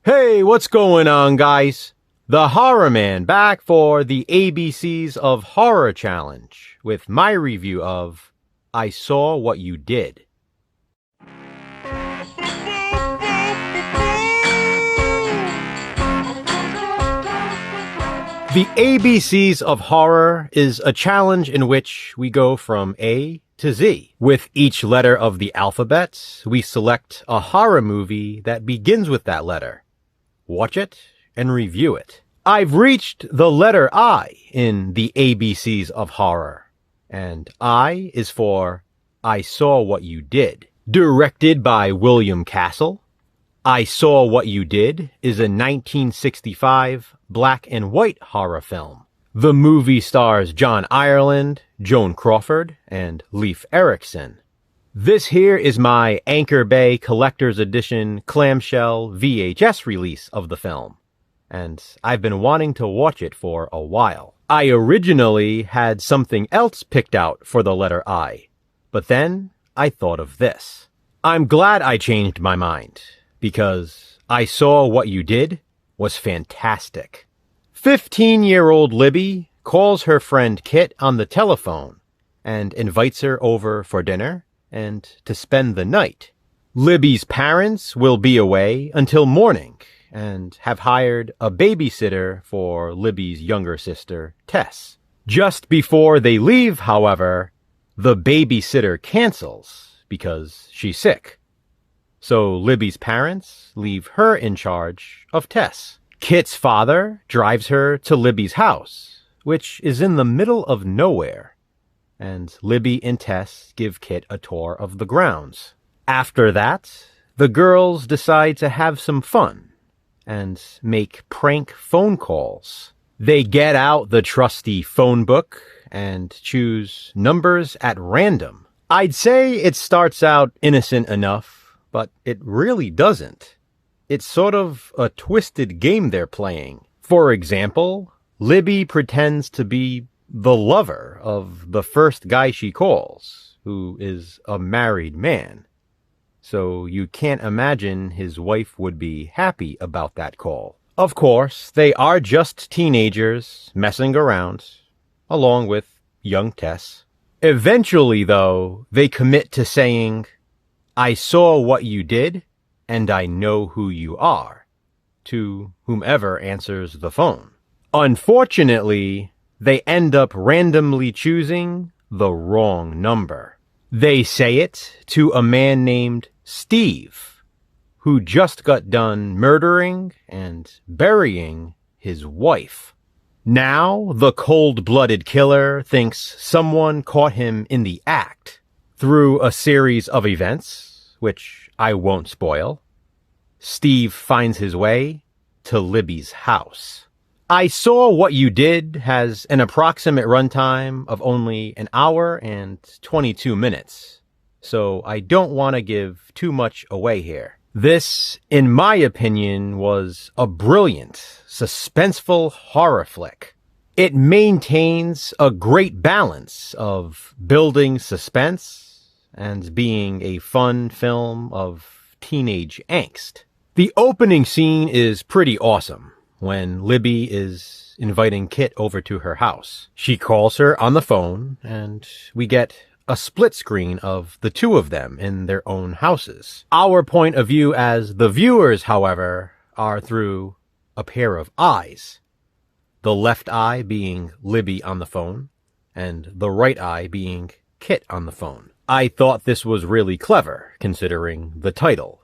Hey, what's going on, guys? The Horror Man back for the ABCs of Horror Challenge with my review of I Saw What You Did. The ABCs of Horror is a challenge in which we go from A to Z. With each letter of the alphabet, we select a horror movie that begins with that letter. Watch it and review it. I've reached the letter I in the ABCs of Horror, and I is for I Saw What You Did. Directed by William Castle, I Saw What You Did is a 1965 black and white horror film. The movie stars John Ireland, Joan Crawford, and Leif Erikson. This here is my Anchor Bay Collector's Edition clamshell VHS release of the film, and I've been wanting to watch it for a while. I originally had something else picked out for the letter I, but then I thought of this. I'm glad I changed my mind, because I Saw What You Did was fantastic. 15-year-old Libby calls her friend Kit on the telephone and invites her over for dinner and to spend the night. Libby's parents will be away until morning and have hired a babysitter for Libby's younger sister, Tess. Just before they leave, however, the babysitter cancels because she's sick. So Libby's parents leave her in charge of Tess. Kit's father drives her to Libby's house, which is in the middle of nowhere, and Libby and Tess give Kit a tour of the grounds. After that, the girls decide to have some fun and make prank phone calls. They get out the trusty phone book and choose numbers at random. I'd say it starts out innocent enough, but it really doesn't. It's sort of a twisted game they're playing. For example, Libby pretends to be the lover of the first guy she calls, who is a married man. So you can't imagine his wife would be happy about that call. Of course, they are just teenagers messing around, along with young Tess. Eventually, though, they commit to saying, I saw what you did, and I know who you are, to whomever answers the phone. Unfortunately, they end up randomly choosing the wrong number. They say it to a man named Steve, who just got done murdering and burying his wife. Now, the cold-blooded killer thinks someone caught him in the act. Through a series of events, which I won't spoil, Steve finds his way to Libby's house. I Saw What You Did has an approximate runtime of only an hour and 22 minutes, so I don't want to give too much away here. This, in my opinion, was a brilliant, suspenseful horror flick. It maintains a great balance of building suspense and being a fun film of teenage angst. The opening scene is pretty awesome when Libby is inviting Kit over to her house. She calls her on the phone, and we get a split screen of the two of them in their own houses. Our point of view as the viewers, however, are through a pair of eyes. The left eye being Libby on the phone, and the right eye being Kit on the phone. I thought this was really clever, considering the title,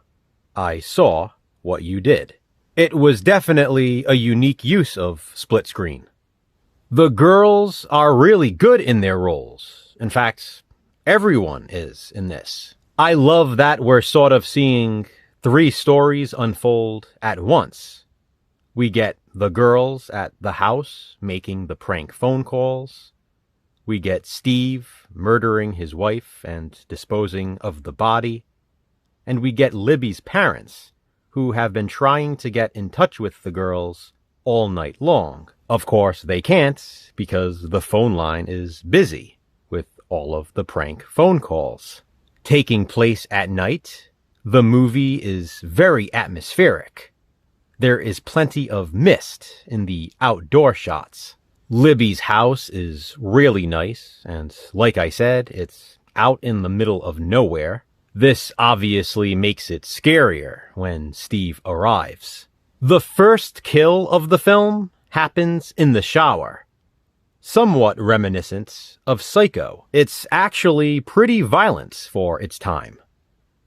I Saw What You Did. It was definitely a unique use of split screen. The girls are really good in their roles. In fact, everyone is in this. I love that we're sort of seeing three stories unfold at once. We get the girls at the house making the prank phone calls. We get Steve murdering his wife and disposing of the body. And we get Libby's parents, who have been trying to get in touch with the girls all night long. Of course, they can't, because the phone line is busy with all of the prank phone calls. Taking place at night, the movie is very atmospheric. There is plenty of mist in the outdoor shots. Libby's house is really nice, and like I said, it's out in the middle of nowhere. This obviously makes it scarier when Steve arrives. The first kill of the film happens in the shower. Somewhat reminiscent of Psycho. It's actually pretty violent for its time.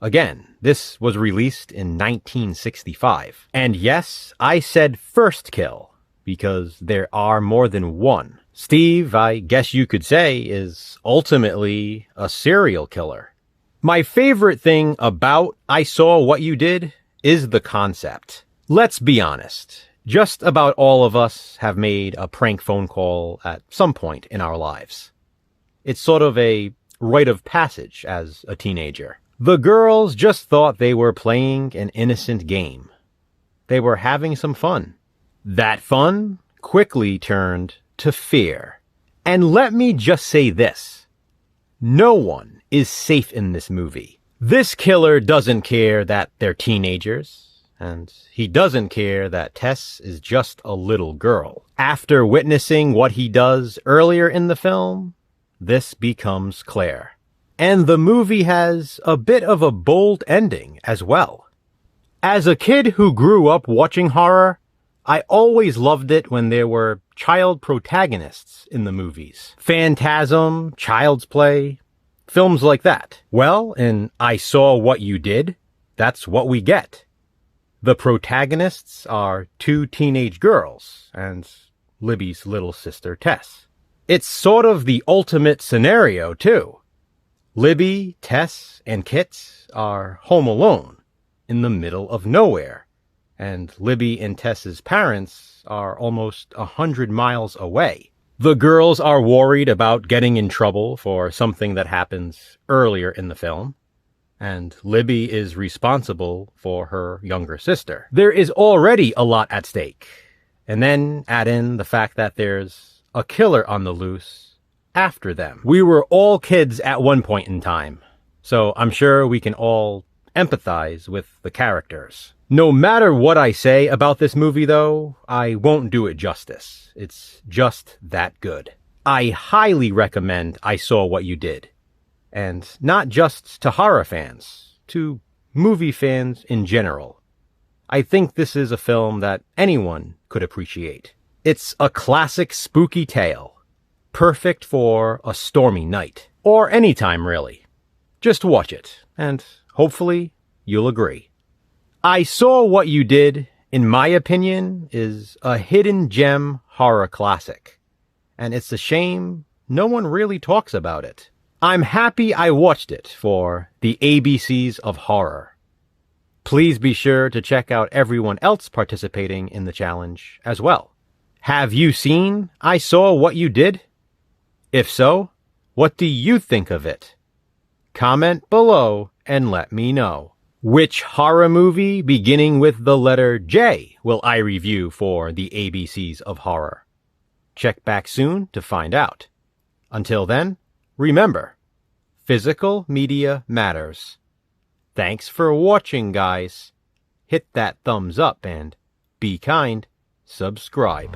Again, this was released in 1965. And yes, I said first kill, because there are more than one. Steve, I guess you could say, is ultimately a serial killer. My favorite thing about I Saw What You Did is the concept. Let's be honest. Just about all of us have made a prank phone call at some point in our lives. It's sort of a rite of passage as a teenager. The girls just thought they were playing an innocent game. They were having some fun. That fun quickly turned to fear. And let me just say this. No one is safe in this movie. This killer doesn't care that they're teenagers, and he doesn't care that Tess is just a little girl. After witnessing what he does earlier in the film, this becomes clear. And the movie has a bit of a bold ending as well. As a kid who grew up watching horror, I always loved it when there were child protagonists in the movies. Phantasm, Child's Play, films like that. Well, in I Saw What You Did, that's what we get. The protagonists are two teenage girls and Libby's little sister Tess. It's sort of the ultimate scenario, too. Libby, Tess, and Kit are home alone in the middle of nowhere. And Libby and Tess's parents are almost 100 miles away. The girls are worried about getting in trouble for something that happens earlier in the film, and Libby is responsible for her younger sister. There is already a lot at stake, and then add in the fact that there's a killer on the loose after them. We were all kids at one point in time, so I'm sure we can all empathize with the characters. No matter what I say about this movie, though, I won't do it justice. It's just that good. I highly recommend I Saw What You Did. And not just to horror fans, to movie fans in general. I think this is a film that anyone could appreciate. It's a classic spooky tale, perfect for a stormy night. Or any time, really. Just watch it, and hopefully you'll agree. I Saw What You Did, in my opinion, is a hidden gem horror classic. And it's a shame no one really talks about it. I'm happy I watched it for the ABCs of horror. Please be sure to check out everyone else participating in the challenge as well. Have you seen I Saw What You Did? If so, what do you think of it? Comment below and let me know. Which horror movie beginning with the letter J will I review for the ABCs of horror? Check back soon to find out. Until then, remember, physical media matters. Thanks for watching, guys. Hit that thumbs up and be kind, subscribe.